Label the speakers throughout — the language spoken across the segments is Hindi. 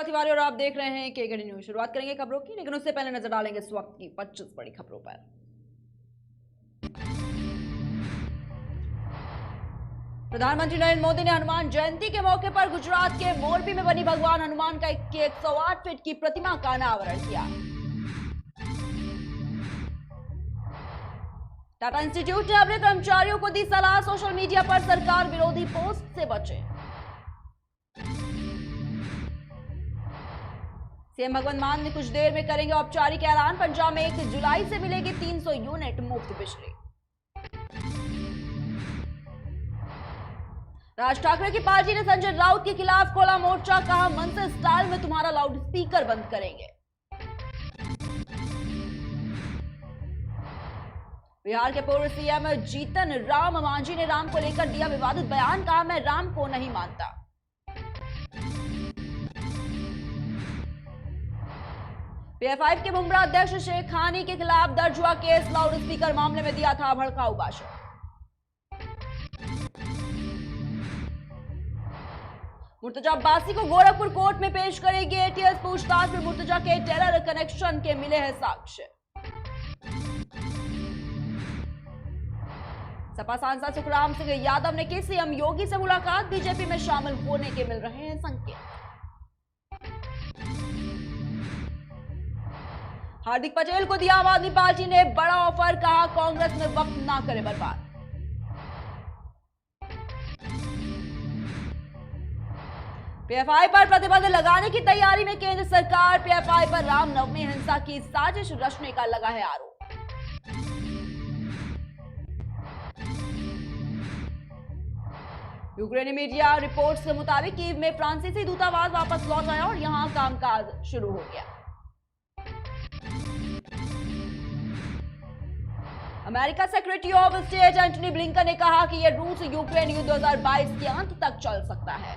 Speaker 1: तिवारी और आप देख रहे हैं केकेडी न्यूज। शुरुआत करेंगे खबरों की, लेकिन उससे पहले नजर डालेंगे इस वक्त की 25 बड़ी खबरों पर। प्रधानमंत्री नरेंद्र मोदी ने हनुमान जयंती के मौके पर गुजरात के मोरबी में बनी भगवान हनुमान की 108 फीट की प्रतिमा का अनावरण किया। टाटा इंस्टीट्यूट ने अपने कर्मचारियों को दी सलाह, सोशल मीडिया पर सरकार विरोधी पोस्ट से बचें। सीएम भगवंत मान ने कुछ देर में करेंगे औपचारिक ऐलान, पंजाब में 1 जुलाई से मिलेगी 300 यूनिट मुफ्त बिजली। राज ठाकरे की पार्टी ने संजय राउत के खिलाफ खोला मोर्चा, कहा मनसे स्टाइल में तुम्हारा लाउड स्पीकर बंद करेंगे। बिहार के पूर्व सीएम जीतन राम मांझी ने राम को लेकर दिया विवादित बयान, कहा मैं राम को नहीं मानता। पीएफआई के मुंब्रा अध्यक्ष शेख खानी के खिलाफ दर्ज हुआ केस, लाउड स्पीकर मामले में दिया था भड़काऊ भाषण। मुर्तजा अब्बासी को गोरखपुर कोर्ट में पेश करेगी एटीएस, पूछताछ में मुर्तजा के टेरर कनेक्शन के मिले हैं साक्ष्य। सपा सांसद सुखराम सिंह यादव ने की सीएम योगी से मुलाकात, बीजेपी में शामिल होने के मिल रहे हैं संकेत। हार्दिक पटेल को दिया आम आदमी पार्टी ने बड़ा ऑफर, कहा कांग्रेस में वक्त ना करे बर्बाद। पीएफआई पर प्रतिबंध लगाने की तैयारी में केंद्र सरकार, पीएफआई पर रामनवमी हिंसा की साजिश रचने का लगा है आरोप। यूक्रेनी मीडिया रिपोर्ट्स के मुताबिक कीव में फ्रांसीसी दूतावास वापस लौट आया और यहां कामकाज शुरू हो गया। America secretary of state Antony Blinken ने कहा कि यह रूस यूक्रेन युद्ध 2022 के अंत तक चल सकता है।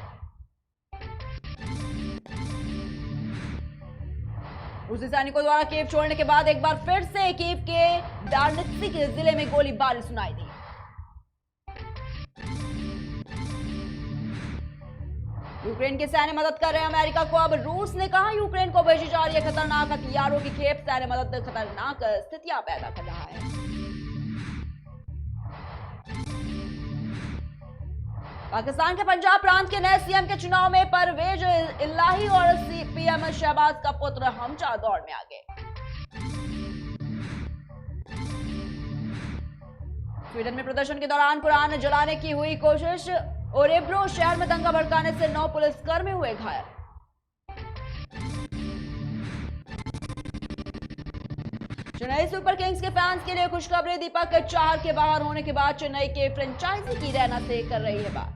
Speaker 1: रूसी सैनिकों द्वारा कीव छोड़ने के बाद एक बार फिर से कीव के डार्नित्सिक जिले में गोलीबारी सुनाई दी। यूक्रेन के सैन्य मदद कर रहे अमेरिका को अब रूस ने कहा, यूक्रेन को भेजी जा रही है खतरनाक हथियारों की खेप, सैन्य मदद खतरनाक स्थितियां पैदा कर रहा है। पाकिस्तान के पंजाब प्रांत के नए सीएम के चुनाव में परवेज इलाही और पीएम शहबाज का पुत्र हमजा दौड़ में आ गए। स्वीडन में प्रदर्शन के दौरान कुरान जलाने की हुई कोशिश, ओरेब्रो शहर में दंगा भड़काने से 9 पुलिसकर्मी हुए घायल। चेन्नई सुपर किंग्स के फैंस के लिए खुशखबरी, दीपक चाहर के बाहर होने के बाद चेन्नई के फ्रेंचाइजी की रैना से कर रही है बात।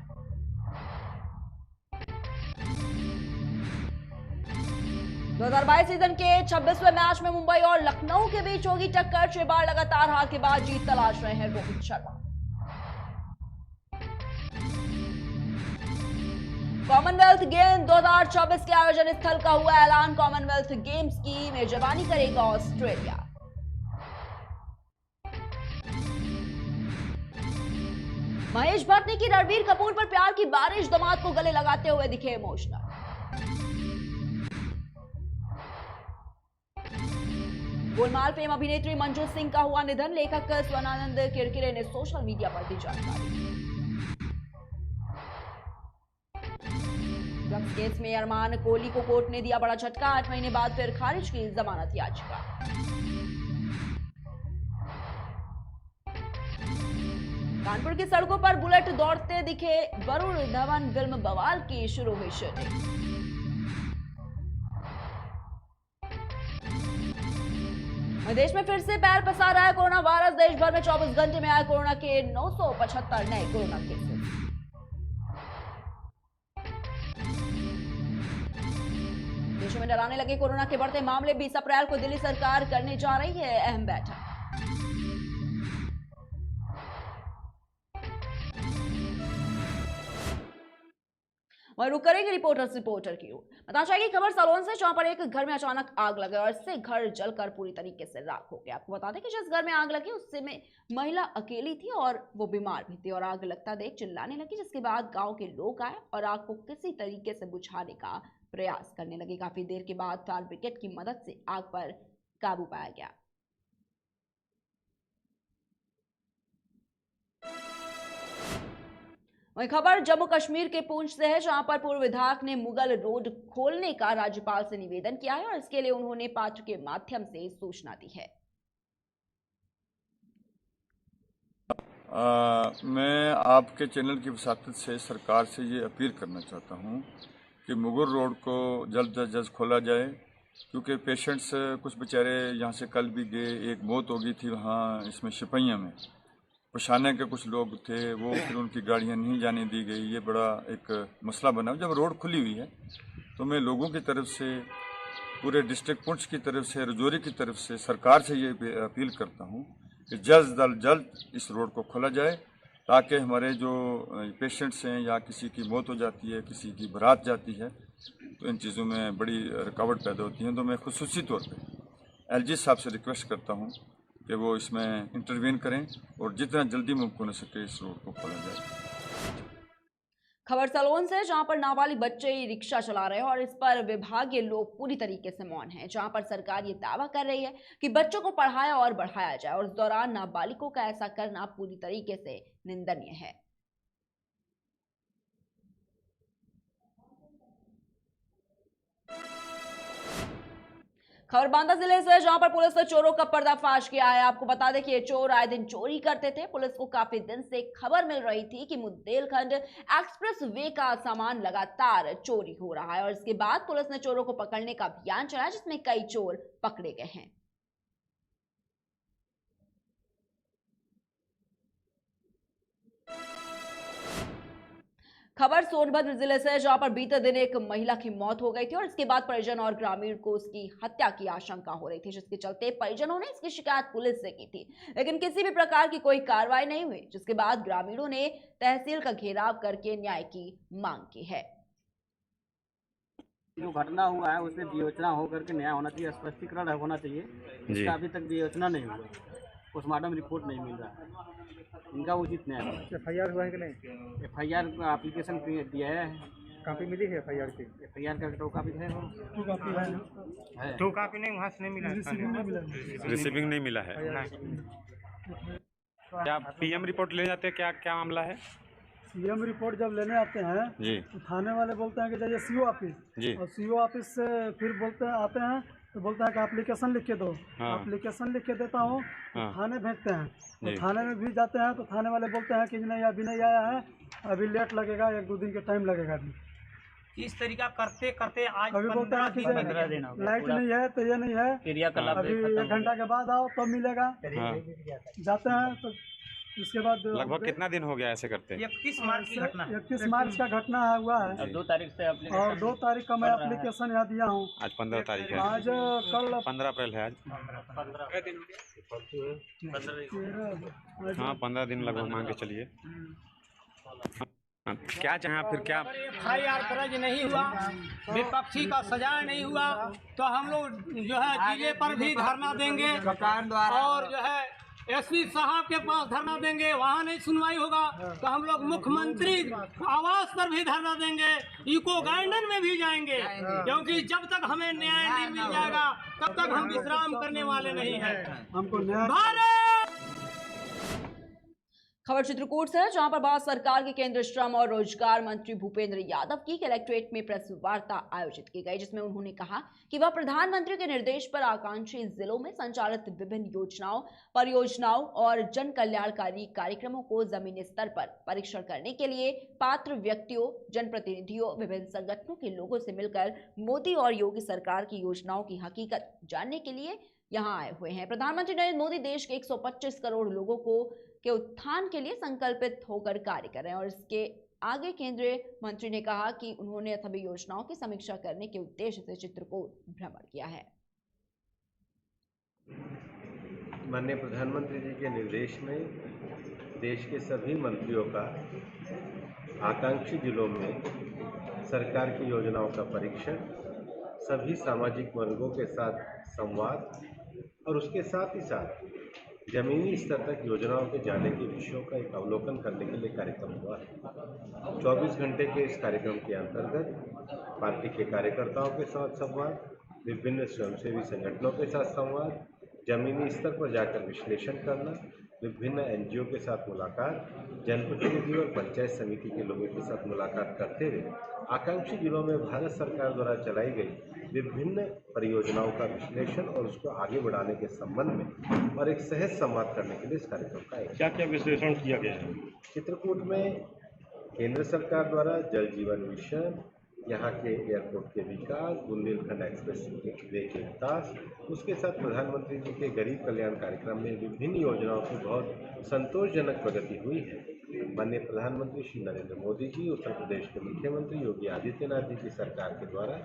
Speaker 1: दो 2022 सीजन के 26वें मैच में मुंबई और लखनऊ के बीच होगी टक्कर, 6 बार लगातार हार के बाद जीत तलाश रहे हैं रोहित शर्मा। कॉमनवेल्थ गेम 2024 के आयोजन स्थल का हुआ ऐलान, कॉमनवेल्थ गेम्स की मेजबानी करेगा ऑस्ट्रेलिया। महेश भट्ट ने की रणबीर कपूर पर प्यार की बारिश, दामाद को गले लगाते हुए दिखे इमोशनल। गोलमाल फेम अभिनेत्री मंजू सिंह का हुआ निधन, लेखक स्वनानंद किरकिरे ने सोशल मीडिया पर दी जानकारी। ड्रग्स केस में अरमान कोहली को कोर्ट ने दिया बड़ा झटका, 8 महीने बाद फिर खारिज की जमानत याचिका। कानपुर की सड़कों पर बुलेट दौड़ते दिखे वरुण धवन, फिल्म बवाल की शुरू हुई शूटिंग। देश में फिर से पैर पसार रहा है कोरोना वायरस, देश भर में 24 घंटे में आए कोरोना के 975 नए कोरोना केसेस। देश में डराने लगे कोरोना के बढ़ते मामले, 20 अप्रैल को दिल्ली सरकार करने जा रही है अहम बैठक। वहीं रुक करेंगे रिपोर्टर की ओर। बताना चाहिए खबर सलोन से, जहां पर एक घर में अचानक आग लगे और इससे घर जलकर पूरी तरीके से राख हो गया। आपको बता दें कि जिस घर में आग लगी उससे में महिला अकेली थी और वो बीमार भी थी और आग लगता देख चिल्लाने लगी, जिसके बाद गांव के लोग आए और आग को किसी तरीके से बुझाने का प्रयास करने लगे। काफी देर के बाद फायर ब्रिगेड की मदद से आग पर काबू पाया गया। वहीं खबर जम्मू कश्मीर के पुंछ से है, जहां पर पूर्व विधायक ने मुगल रोड खोलने का राज्यपाल से निवेदन किया है और इसके लिए उन्होंने पात्र के माध्यम से सूचना दी है।
Speaker 2: मैं आपके चैनल की वसातत से सरकार से ये अपील करना चाहता हूँ कि मुगल रोड को जल्द अज जल्द खोला जाए, क्योंकि पेशेंट्स कुछ बेचारे यहाँ से कल भी गए, एक मौत हो गई थी वहाँ इसमें शिपैया में। पशाने के कुछ लोग थे, वो फिर उनकी गाड़ियाँ नहीं जाने दी गई। ये बड़ा एक मसला बना। जब रोड खुली हुई है तो मैं लोगों की तरफ से, पूरे डिस्ट्रिक्ट पुंछ की तरफ से, रजौरी की तरफ से सरकार से ये अपील करता हूँ कि जल्द अज जल्द इस रोड को खोला जाए, ताकि हमारे जो पेशेंट्स हैं या किसी की मौत हो जाती है, किसी की बारात जाती है, तो इन चीज़ों में बड़ी रुकावट पैदा होती है। तो मैं खुसूसी तौर पे एलजी साहब से रिक्वेस्ट करता हूँ कि वो इसमें इंटरवीन करें और जितना जल्दी मुमकिन हो सके इस रोड को खोला जाए।
Speaker 1: खबर सलोन से, जहां पर नाबालिग बच्चे रिक्शा चला रहे हैं और इस पर विभागीय लोग पूरी तरीके से मौन हैं। जहां पर सरकार ये दावा कर रही है कि बच्चों को पढ़ाया और बढ़ाया जाए और इस दौरान नाबालिगों का ऐसा करना पूरी तरीके से निंदनीय है। खबर बांदा जिले से, जहां पर पुलिस ने चोरों का पर्दाफाश किया है। आपको बता दें कि ये चोर आए दिन चोरी करते थे। पुलिस को काफी दिन से खबर मिल रही थी कि बुंदेलखंड एक्सप्रेस वे का सामान लगातार चोरी हो रहा है और इसके बाद पुलिस ने चोरों को पकड़ने का अभियान चलाया, जिसमें कई चोर पकड़े गए हैं। खबर सोनभद्र जिले से, जहां पर बीते दिन एक महिला की मौत हो गई थी और इसके बाद परिजन और ग्रामीण को उसकी हत्या की आशंका हो रही थी, जिसके चलते परिजनों ने इसकी शिकायत पुलिस से की थी, लेकिन किसी भी प्रकार की कोई कार्रवाई नहीं हुई, जिसके बाद ग्रामीणों ने तहसील का घेराव करके न्याय की मांग की है।
Speaker 3: जो घटना हुआ है उसमें विवेचना होकर के न्याय होना चाहिए, स्पष्टीकरण होना चाहिए। इसका अभी तक विवेचना नहीं हुआ, पोस्टमार्टम रिपोर्ट नहीं मिल रहा है, इनका उचित न्याय।
Speaker 4: FIR हुआ है कि नहीं?
Speaker 3: FIR का एप्लीकेशन दिया है।
Speaker 4: कापी मिली है FIR की?
Speaker 3: FIR का टो कापी है,
Speaker 4: दो कापी नहीं, वहाँ से नहीं मिला,
Speaker 5: रिसीविंग नहीं मिला है। क्या PM रिपोर्ट ले जाते हैं? क्या क्या मामला है?
Speaker 6: PM रिपोर्ट जब लेने आते हैं
Speaker 5: जी,
Speaker 6: तो थाने वाले बोलते हैं कि जाइए CO ऑफिस
Speaker 5: जी,
Speaker 6: और CO ऑफिस से फिर बोलते हैं, आते हैं तो बोलते हैं कि एप्लीकेशन लिख के दो।
Speaker 5: हाँ।
Speaker 6: एप्लीकेशन लिख के देता हूँ तो
Speaker 5: हाँ।
Speaker 6: थाने भेजते हैं, तो
Speaker 5: जी।
Speaker 6: थाने में भी जाते हैं तो थाने वाले बोलते हैं कि नहीं अभी नहीं आया है, अभी लेट लगेगा, 1-2 दिन के टाइम लगेगा अभी।
Speaker 3: इस तरीका करते करते आज
Speaker 6: अभी बोलते हैं कि लाइट नहीं है तो ये नहीं है, अभी 1 घंटा के बाद आओ तब मिलेगा।
Speaker 5: हाँ।
Speaker 6: जाते हैं तो उसके बाद
Speaker 5: लगभग कितना दिन हो गया ऐसे करते?
Speaker 3: 31 मार्च की घटना है।
Speaker 6: 31 मार्च का घटना हुआ है
Speaker 3: 2 तारीख से
Speaker 6: और 2 तारीख का मैं एप्लीकेशन यहाँ दिया हूँ।
Speaker 5: आज 15 तारीख है,
Speaker 6: आज कल
Speaker 5: 15 अप्रैल है आज।
Speaker 6: 13
Speaker 5: हाँ, 15 दिन लगभग मान के चलिए। हाँ, क्या चाहें आप? फिर क्या
Speaker 7: FIR दर्ज नहीं हुआ, विपक्षी का सजाए नहीं हुआ, तो हम लोग जो है जिले पर भी धरना देंगे और जो है SP साहब के पास धरना देंगे, वहाँ नहीं सुनवाई होगा तो हम लोग मुख्यमंत्री आवास पर भी धरना देंगे, इको गार्डन में भी जाएंगे, क्योंकि जब तक हमें न्याय नहीं मिल जाएगा तब तक हम विश्राम करने वाले नहीं हैं।
Speaker 6: हमको न्याय।
Speaker 7: भारत
Speaker 1: खबर चित्रकूट से है, जहां पर भारत सरकार के केंद्रीय श्रम और रोजगार मंत्री भूपेंद्र यादव की कलेक्ट्रेट में प्रेस वार्ता आयोजित की गई, जिसमें उन्होंने कहा कि वह प्रधानमंत्री के निर्देश पर आकांक्षी जिलों में संचालित विभिन्न योजनाओं, परियोजनाओं और जन कल्याणकारी कार्यक्रमों को जमीनी स्तर पर परीक्षण करने के लिए पात्र व्यक्तियों, जनप्रतिनिधियों, विभिन्न संगठनों के लोगों से मिलकर मोदी और योगी सरकार की योजनाओं की हकीकत जानने के लिए यहां आए हुए हैं। प्रधानमंत्री नरेंद्र मोदी देश के 125 करोड़ लोगों के उत्थान के लिए संकल्पित होकर कार्य कर रहे हैं और इसके आगे केंद्रीय मंत्री ने कहा कि उन्होंने सभी योजनाओं की समीक्षा करने के उद्देश्य से चित्रकूट भ्रमण किया है।
Speaker 8: माननीय प्रधानमंत्री जी के निर्देश में देश के सभी मंत्रियों का आकांक्षी जिलों में सरकार की योजनाओं का परीक्षण, सभी सामाजिक वर्गों के साथ संवाद और उसके साथ ही साथ जमीनी स्तर तक योजनाओं के जाने के विषयों का एक अवलोकन करने के लिए कार्यक्रम हुआ है। 24 घंटे के इस कार्यक्रम के अंतर्गत पार्टी के कार्यकर्ताओं के साथ संवाद, विभिन्न स्वयंसेवी संगठनों के साथ संवाद, जमीनी स्तर पर जाकर विश्लेषण करना, विभिन्न एनजीओ के साथ मुलाकात, जनप्रतिनिधि और पंचायत समिति के लोगों के साथ मुलाकात करते हुए आकांक्षी जिलों में भारत सरकार द्वारा चलाई गई विभिन्न परियोजनाओं का विश्लेषण और उसको आगे बढ़ाने के संबंध में और एक सहज संवाद करने के लिए इस कार्यक्रम का आयोजन।
Speaker 5: क्या क्या विश्लेषण किया गया है?
Speaker 8: चित्रकूट में केंद्र सरकार द्वारा जल जीवन मिशन, यहाँ के एयरपोर्ट के विकास, बुंदेलखंड एक्सप्रेस वे के विकास, उसके साथ प्रधानमंत्री जी के गरीब कल्याण कार्यक्रम में विभिन्न योजनाओं की बहुत संतोषजनक प्रगति हुई है। माननीय प्रधानमंत्री श्री नरेंद्र मोदी जी, उत्तर प्रदेश के मुख्यमंत्री योगी आदित्यनाथ जी की सरकार के द्वारा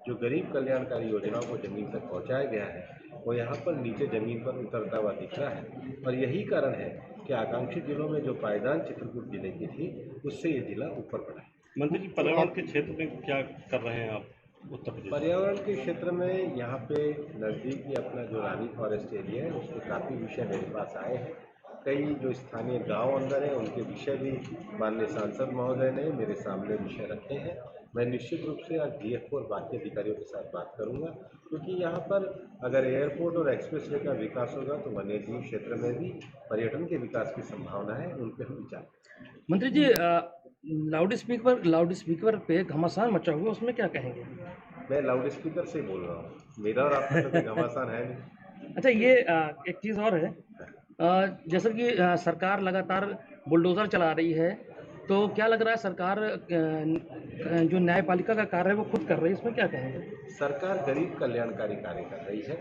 Speaker 8: जो गरीब कल्याणकारी योजनाओं को जमीन तक पहुँचाया गया है, वो यहाँ पर नीचे जमीन पर उतरता हुआ दिख रहा है। और यही कारण है कि आकांक्षी जिलों में जो पायदान चित्रकूट जिले की थी, उससे ये जिला ऊपर बढ़ा है।
Speaker 5: मंत्री जी, पर्यावरण के क्षेत्र में क्या कर रहे हैं आप उत्तर प्रदेश?
Speaker 8: पर्यावरण के क्षेत्र में यहाँ पे नज़दीक ही अपना जो रानी फॉरेस्ट एरिया है, उसके काफ़ी विषय मेरे पास आए हैं। कई जो स्थानीय गांव अंदर हैं, उनके विषय भी माननीय सांसद महोदय ने मेरे सामने विषय रखे हैं। मैं निश्चित रूप से आज डीएफ और बाकी अधिकारियों के साथ बात करूँगा, क्योंकि यहाँ पर अगर एयरपोर्ट और एक्सप्रेसवे का विकास होगा तो वन्यजीव क्षेत्र में भी पर्यटन के विकास की संभावना है, उन पर हम विचार।
Speaker 9: मंत्री जी, लाउड स्पीकर पे घमासान मचा हुआ, उसमें क्या कहेंगे?
Speaker 8: मैं लाउड स्पीकर से बोल रहा हूँ, मेरा और आपका तो कोई घमासान है नहीं।
Speaker 9: अच्छा, ये एक चीज़ और है, जैसा कि सरकार लगातार बुलडोज़र चला रही है, तो क्या लग रहा है सरकार जो न्यायपालिका का कार्य है वो खुद कर रही है, इसमें क्या कहेंगे?
Speaker 8: सरकार गरीब कल्याणकारी कार्य कर रही है।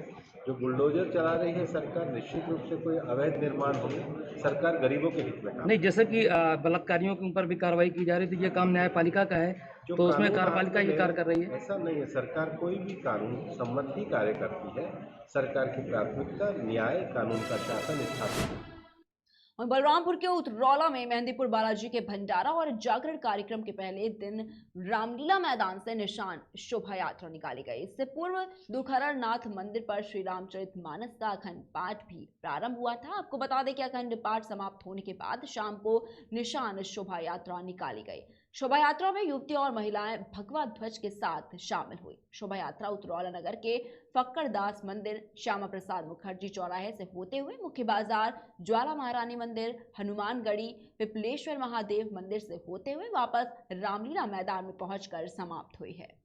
Speaker 8: जो बुलडोजर चला रही है सरकार, निश्चित रूप से कोई अवैध निर्माण होंगे, सरकार गरीबों के हित में काम
Speaker 9: नहीं, जैसे कि बलात्कारियों के ऊपर भी कार्रवाई की जा रही थी, ये काम न्यायपालिका का है, तो उसमें कार्यपालिका ये कार्य कर रही है।
Speaker 8: ऐसा नहीं है, सरकार कोई भी कानून संबंधी कार्य करती है। सरकार की प्राथमिकता न्याय, कानून का शासन स्थापित है।
Speaker 1: और बलरामपुर के उतरौला में मेहंदीपुर बालाजी के भंडारा और जागरण कार्यक्रम के पहले दिन रामलीला मैदान से निशान शोभा यात्रा निकाली गई। इससे पूर्व दुखहर नाथ मंदिर पर श्री रामचरितमानस का अखंड पाठ भी प्रारंभ हुआ था। आपको बता दें कि अखंड पाठ समाप्त होने के बाद शाम को निशान शोभा यात्रा निकाली गई। शोभा यात्रा में युवती और महिलाएं भगवा ध्वज के साथ शामिल हुई। शोभा यात्रा उतरौला नगर के फक्करदास मंदिर, श्यामा प्रसाद मुखर्जी चौराहे से होते हुए मुख्य बाजार, ज्वाला महारानी मंदिर, हनुमानगढ़ी, पिपलेश्वर महादेव मंदिर से होते हुए वापस रामलीला मैदान में पहुंचकर समाप्त हुई है।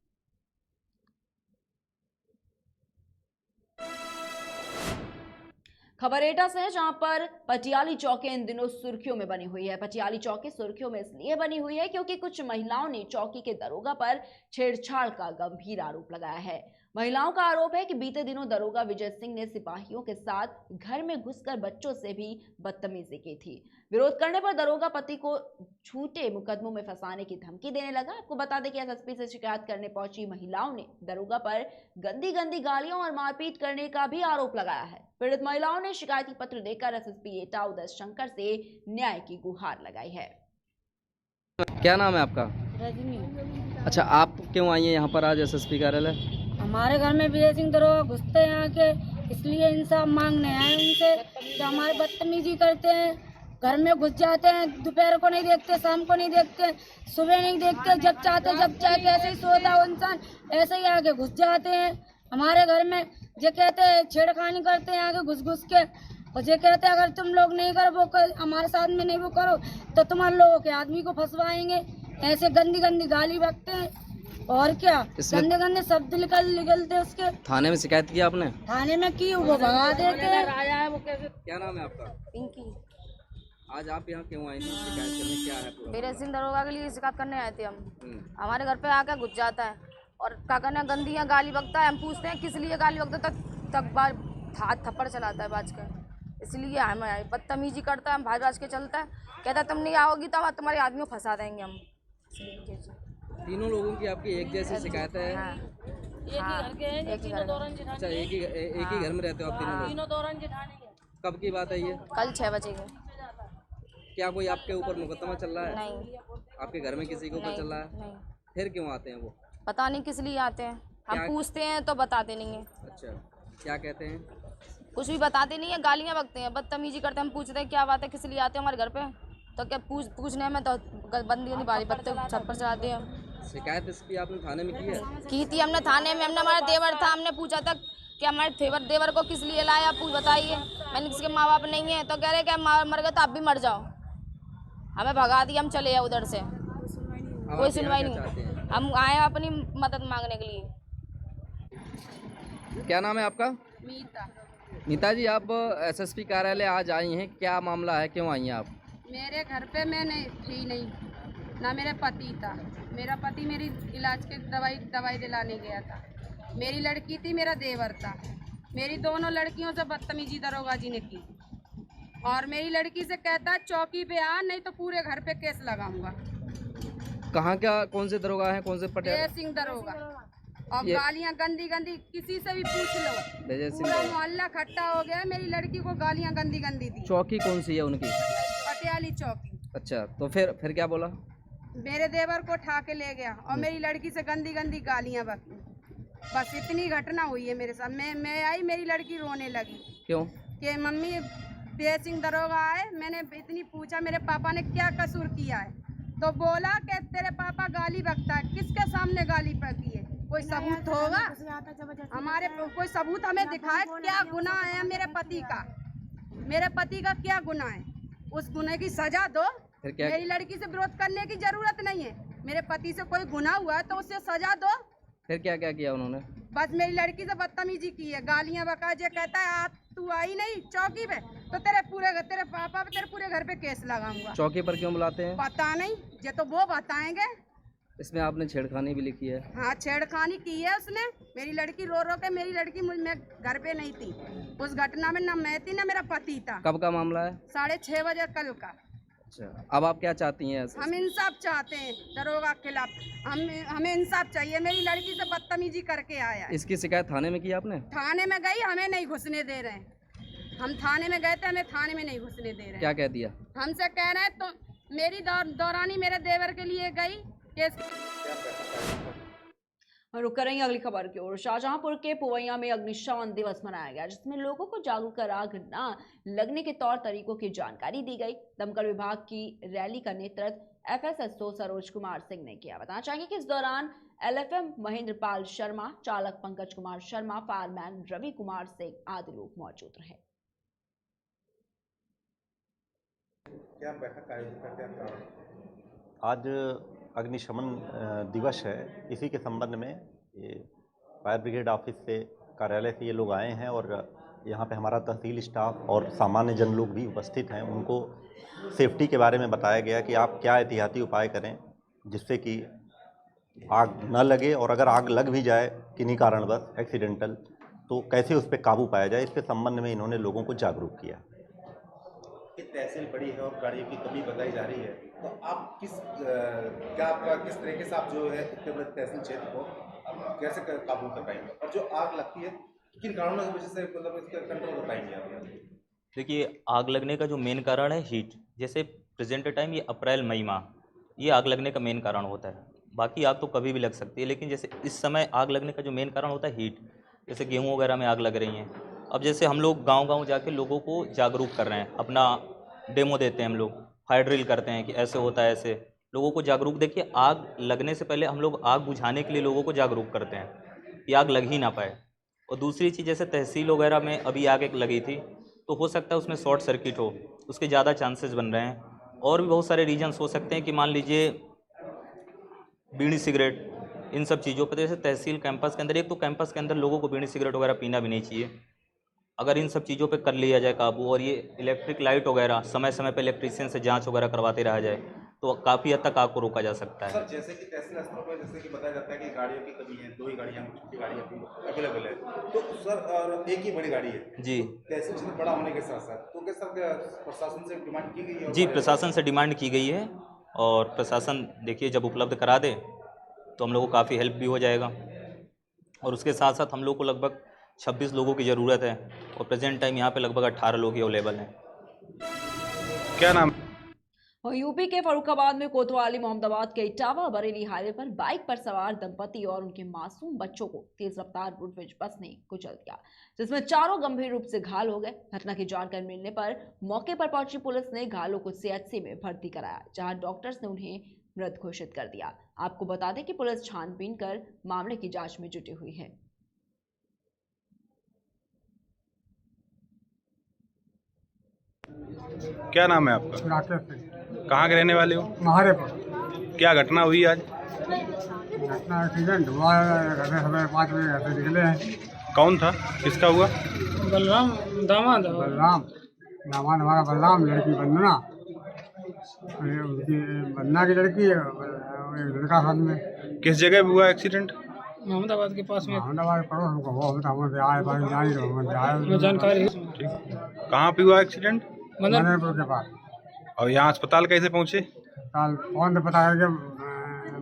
Speaker 1: खबर एटा से है, जहां पर पटियाली चौकी इन दिनों सुर्खियों में बनी हुई है। पटियाली चौकी सुर्खियों में इसलिए बनी हुई है क्योंकि कुछ महिलाओं ने चौकी के दरोगा पर छेड़छाड़ का गंभीर आरोप लगाया है। महिलाओं का आरोप है कि बीते दिनों दरोगा विजय सिंह ने सिपाहियों के साथ घर में घुसकर बच्चों से भी बदतमीजी की थी। विरोध करने पर दरोगा पति को झूठे मुकदमों में फंसाने की धमकी देने लगा। आपको बता दें कि एसएसपी से शिकायत करने पहुंची महिलाओं ने दरोगा पर गंदी गंदी गालियों और मारपीट करने का भी आरोप लगाया है। पीड़ित महिलाओं ने शिकायती पत्र देकर एसएसपी एटा उदय शंकर से न्याय की गुहार लगाई है।
Speaker 10: क्या नाम है आपका?
Speaker 11: रजनी।
Speaker 10: अच्छा, आप क्यों आई हैं यहाँ पर आज एसएसपी कार्यालय?
Speaker 11: हमारे घर में विजय सिंह दरोगा घुसते हैं यहाँ के, इसलिए इंसाफ मांगने आए उनसे। जो हमारे बदतमीजी करते हैं, घर में घुस जाते हैं, दोपहर को नहीं देखते, शाम को नहीं देखते, सुबह नहीं देखते, जब चाहते जब चाहे कैसे ही सोता हो इंसान ऐसे ही आके घुस जाते हैं हमारे घर में। जो कहते हैं छेड़खानी करते हैं आगे घुस घुस के, और जो कहते हैं अगर तुम लोग नहीं करो वो हमारे साथ में नहीं वो करो तो तुम्हारे लोगों के आदमी को फंसवाएंगे। ऐसे गंदी गंदी गाली बकते हैं और क्या गंदे गंदे शब्द निकलते उसके।
Speaker 10: थाने में शिकायत की आपने?
Speaker 11: थाने में की, वो भगा देते हैं।
Speaker 10: क्या नाम है आपका?
Speaker 11: पिंकी।
Speaker 10: आज आप यहाँ क्यों आए हैं शिकायत करने, क्या है?
Speaker 11: विजय सिंह दरोगा के लिए शिकायत करने आए थे हम। हमारे घर पे आकर घुस जाता है और क्या कहना गंदियाँ गाली बकता है। हम पूछते हैं किस लिए गाली बकता, तक बार हाथ थप्पड़ चलाता है बाज कर, इसलिए हम आए। बदतमीजी करता है, हम भाई बाज के चलता है, कहता है तुम नहीं आओगी तो हम तुम्हारे आदमी को फंसा देंगे हम।
Speaker 10: तीनों लोगों की आपकी एक जैसी शिकायत है?
Speaker 11: हाँ। एक ही घर के हैं।
Speaker 10: अच्छा, एक ही घर में रहते हो आप तीनों लोग? कब की बात है ये?
Speaker 11: कल 6 बजे के।
Speaker 10: क्या कोई आपके ऊपर मुकदमा चल रहा है?
Speaker 11: नहीं।
Speaker 10: आपके घर में किसी के ऊपर चल रहा है?
Speaker 11: नहीं।
Speaker 10: फिर क्यों आते हैं वो?
Speaker 11: पता नहीं किस लिए आते हैं, हम पूछते हैं तो बताते नहीं हैं।
Speaker 10: अच्छा, क्या कहते हैं?
Speaker 11: कुछ भी बताते नहीं है, गालियाँ बकते हैं, बदतमीजी करते हैं। हम पूछते हैं क्या बात है, किस लिए आते हो हमारे घर पे, तो क्या पूछने में तो बंदी बारी बत्ते छत पर चढ़ाते हैं।
Speaker 10: शिकायत इसकी आपने थाने में
Speaker 11: की थी हमने थाने में। हमने हमारा देवर था, हमने पूछा था कि हमारे देवर को किस लिए लाया, आप बताइए। मैंने किसी के माँ बाप नहीं है, तो कह रहे क्या मर गए तो आप भी मर जाओ। हमें भगा दिया, हम चले जाए उधर से, कोई सुनवाई नहीं। हम आए अपनी मदद मांगने के लिए।
Speaker 10: क्या नाम है आपका?
Speaker 11: मीता।
Speaker 10: मीता जी, आप एसएसपी कार्यालय आज आई हैं, क्या मामला है, क्यों आई हैं आप?
Speaker 11: मेरे घर पे मैं थी नहीं, ना मेरे पति था। मेरा पति मेरी इलाज के दवाई दिलाने गया था। मेरी लड़की थी, मेरा देवर था। मेरी दोनों लड़कियों से बदतमीजी दरोगा जी ने की, और मेरी लड़की से कहता है चौकी पे आ, नहीं तो पूरे घर पे केस लगाऊंगा।
Speaker 10: कहाँ क्या, कौन से दरोगा हैं, कौन से पटेल?
Speaker 11: सिंह दरोगा। और गालियाँ गंदी गंदी, किसी से भी पूछ लो, पूरा मोहल्ला इकट्ठा हो गया। मेरी लड़की को गालियाँ गंदी गंदी दी।
Speaker 10: चौकी कौन सी है उनकी?
Speaker 11: पटियाली चौकी।
Speaker 10: अच्छा, तो फिर क्या बोला?
Speaker 11: मेरे देवर को उठा के ले गया और मेरी लड़की से गंदी गंदी गालियाँ बकी। बस इतनी घटना हुई है मेरे साथ। मैं आई, मेरी लड़की रोने लगी।
Speaker 10: क्यों?
Speaker 11: कि मम्मी देव सिंह दरोगा आए। मैंने इतनी पूछा मेरे पापा ने क्या कसूर किया है, तो बोला कि तेरे पापा गाली बकता है। किसके सामने गाली बकी है? कोई सबूत होगा हमारे, कोई सबूत हमें दिखाए। क्या गुनाह है मेरे पति का? मेरे पति का क्या गुनाह है? उस गुनाह की सजा दो। मेरी लड़की से विरोध करने की जरूरत नहीं है। मेरे पति से कोई गुनाह हुआ है तो उससे सजा दो।
Speaker 10: फिर क्या क्या किया उन्होंने?
Speaker 11: बस मेरी लड़की से बदतमीजी की है, गालियां बका। जो कहता है तू आई नहीं चौकी पे तो तेरे पापा पे, तेरे पूरे घर पे केस लगाऊंगा।
Speaker 10: चौकी पर क्यों बुलाते हैं?
Speaker 11: पता नहीं, ये तो वो बताएंगे।
Speaker 10: इसमें आपने छेड़खानी भी लिखी है?
Speaker 11: हाँ, छेड़खानी की है उसने। मेरी लड़की रो के, मेरी लड़की मैं घर पे नहीं थी उस घटना में, ना मैं थी ना मेरा पति था।
Speaker 10: कब का मामला है?
Speaker 11: 6:30 बजे कल का।
Speaker 10: अच्छा, अब आप क्या चाहती हैं?
Speaker 11: हम इंसाफ चाहते हैं दरोगा के खिलाफ। हमें इंसाफ चाहिए। मेरी लड़की से बदतमीजी करके आया।
Speaker 10: इसकी शिकायत थाने में की आपने?
Speaker 11: थाने में गई, हमें नहीं घुसने दे रहे हैं। हम थाने में गए थे, हमें थाने में नहीं घुसने दे रहे।
Speaker 10: क्या कह दिया?
Speaker 11: हमसे कह रहे हैं तो मेरी दौरानी मेरे देवर के लिए गई केस।
Speaker 1: रुक करेंगे अगली खबर की ओर। शाहजहांपुर के पुवैया में अग्निशमन दिवस मनाया गया, जिसमें लोगों को जागरूक कर आग न लगने के तौर तरीकों की जानकारी दी गई। दमकल विभाग की रैली का नेतृत्व FSSO सरोज कुमार सिंह ने किया। बताना चाहिए कि इस दौरान LFM महेंद्र पाल शर्मा, चालक पंकज कुमार शर्मा, फायरमैन रवि कुमार सिंह आदि लोग मौजूद रहे।
Speaker 8: क्या बैठक आयोजित करते हैं? आज अग्निशमन दिवस है, इसी के संबंध में ये फायर ब्रिगेड ऑफिस से, कार्यालय से ये लोग आए हैं और यहाँ पे हमारा तहसील स्टाफ और सामान्य जन लोग भी उपस्थित हैं। उनको सेफ्टी के बारे में बताया गया कि आप क्या एहतियाती उपाय करें जिससे कि आग न लगे, और अगर आग लग भी जाए किन्हीं कारणवश एक्सीडेंटल, तो कैसे उस पर काबू पाया जाए। इसके संबंध में इन्होंने लोगों को जागरूक किया।
Speaker 12: तहसील बड़ी है और गाड़ियों की कमी बताई जा रही है, तो आप किस तरीके से आप जो है इतने बड़े तहसील क्षेत्र को कैसे काबू कर पाएंगे, और जो आग लगती है किन कारणों की वजह से मतलब इसका कंट्रोल कर पाएंगे आप?
Speaker 13: देखिए, आग लगने का जो मेन कारण है हीट। जैसे प्रेजेंट टाइम ये अप्रैल मई माह ये आग लगने का मेन कारण होता है। बाकी आग तो कभी भी लग सकती है, लेकिन जैसे इस समय आग लगने का जो मेन कारण होता है हीट। जैसे गेहूँ वगैरह में आग लग रही हैं। अब जैसे हम लोग गांव-गांव जाके लोगों को जागरूक कर रहे हैं, अपना डेमो देते हैं, हम लोग फायर ड्रिल करते हैं कि ऐसे होता है, ऐसे लोगों को जागरूक। देखिए, आग लगने से पहले हम लोग आग बुझाने के लिए लोगों को जागरूक करते हैं कि आग लग ही ना पाए। और दूसरी चीज़, जैसे तहसील वगैरह में अभी आग एक लगी थी, तो हो सकता है उसमें शॉर्ट सर्किट हो, उसके ज़्यादा चांसेस बन रहे हैं। और भी बहुत सारे रीजन्स हो सकते हैं कि मान लीजिए बीड़ी सिगरेट, इन सब चीज़ों पर। जैसे तहसील कैंपस के अंदर, एक तो कैंपस के अंदर लोगों को बीड़ी सिगरेट वगैरह पीना भी नहीं चाहिए। अगर इन सब चीज़ों पे कर लिया जाए काबू, और ये इलेक्ट्रिक लाइट वगैरह समय समय पे इलेक्ट्रीशियन से जांच वगैरह करवाते रहा जाए, तो काफ़ी हद तक आग को रोका जा सकता है।
Speaker 12: सर, जैसे कि तहसील स्तर पर जैसे कि बताया जाता है कि गाड़ियों की कमी है, 2 ही गाड़ियाँ, छोटी गाड़ियाँ अवेलेबल है, तो सर और एक ही बड़ी गाड़ी है
Speaker 13: जी।
Speaker 12: तहसील क्षेत्र बड़ा होने के साथ साथ, तो क्या सर प्रशासन से डिमांड की गई है?
Speaker 13: जी, प्रशासन से डिमांड की गई है, और प्रशासन देखिए जब उपलब्ध करा दे तो हम लोग को काफ़ी हेल्प भी हो जाएगा। और उसके साथ साथ हम लोग को लगभग 26 लोगों की ज़रूरत है, और प्रेजेंट टाइम यहाँ पे लगभग 18 लोग ही अवेलेबल हैं।
Speaker 12: क्या नाम?
Speaker 1: और यूपी के फर्रुखाबाद में कोतवाली मोहम्मदाबाद के इटावा बरेली हाईवे पर बाइक पर सवार दंपति और उनके मासूम बच्चों को तेज रफ्तार रोडवेज बस ने कुचल दिया, जिसमें चारों गंभीर रूप से घायल हो गए। घटना की जानकारी मिलने पर मौके पर पहुंची पुलिस ने घायलों को सीएचसी में भर्ती कराया, जहां डॉक्टर्स ने उन्हें मृत घोषित कर दिया। आपको बता दें कि पुलिस छानबीन कर मामले की जांच में जुटी हुई है।
Speaker 14: क्या नाम है आपका?
Speaker 6: राकेश सिंह।
Speaker 14: कहाँ के रहने वाले हो?
Speaker 6: महारेपुर।
Speaker 14: क्या घटना हुई आज?
Speaker 6: घटना एक्सीडेंट हुआ है, घर में हमें 5 बजे घर से निकले हैं।
Speaker 14: कौन था? किसका हुआ?
Speaker 7: बलराम दामाद
Speaker 6: बलराम दामाद हमारा बलराम, लड़की वंदना, उनकी वंदना की लड़की है, एक लड़का साथ में।
Speaker 14: किस जगह पे हुआ एक्सीडेंट?
Speaker 7: मोहम्मदाबाद के पास में।
Speaker 6: मोहम्मदाबाद पड़ोस हमको वो हम से आए बाकी जानी तो हम आए
Speaker 7: जानकारी
Speaker 14: कहाँ पे हुआ एक्सीडेंट?
Speaker 6: मदनपुर के पास।
Speaker 14: और यहाँ अस्पताल कैसे पहुँचे?
Speaker 6: अस्पताल फोन से पता करके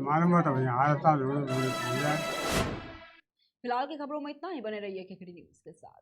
Speaker 6: मालूम हो तब यहाँ अस्पताल।
Speaker 1: फिलहाल की खबरों में इतना ही। बने रहिए खिखड़ी न्यूज के साथ।